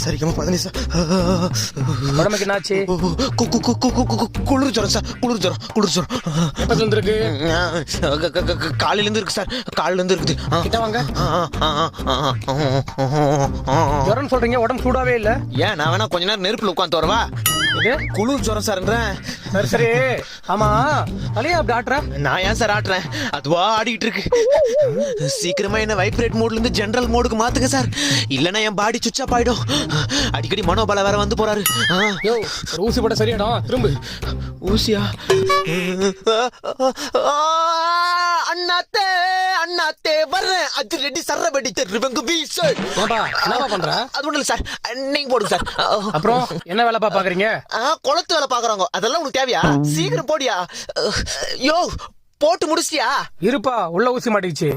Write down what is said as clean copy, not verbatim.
சரிக்கமா 15 sir. உடம்புக்கு என்னாச்சு? குளிர் ஜுரம் சார். குளிர் ஜுரம். எப்பத்துல இருந்திருக்கு? காலையில இருந்து இருக்கு சார். காலையில இருந்து இருக்குது. கிட்ட வாங்க. ஜுரம் சொல்றீங்க, உடம்பு சூடாவே இல்ல. ஏன் நான் வேணா கொஞ்ச நேரம் நெருப்புல உட்காந்து வரவா? குளிர் ஜுரம் சார்ன்றேன். சரி ஆமா, தலையா அப்படி ஆட்டுற? நான் ஏன் சார் ஆட்டுறேன்? அதுவா ஆடிட்டு இருக்கு. சீக்கிரமா என்ன வைப்ரேட் மோட்ல இருந்து ஜெனரல் மோடுக்கு மாத்துங்க சார். இல்லன்னா என் பாடி சுவிட்ச் ஆஃப் ஆயிடும். அடிக்கடி மனோபல வேற வந்து போறாரு. யோ, ஊசி போட சரியாடா. திரும்ப ஊசியா? அண்ணாத்தே வர்றேன். அது ரெடி சரபடி தெருவங்க வீசு. என்னவா பண்ற? அது ஒண்ணு இல்ல சார், நீங்க போடுங்க சார். அப்புறம் என்ன வேலை பாக்குறீங்க? குளத்து வேலை பாக்குறாங்க. அதெல்லாம் உனக்கு தேவையா? சீக்கிரம் போடியா. யோ, போட்டு முடிச்சியா? இருப்பா, உள்ள ஊசி மாட்டிக்கிச்சு.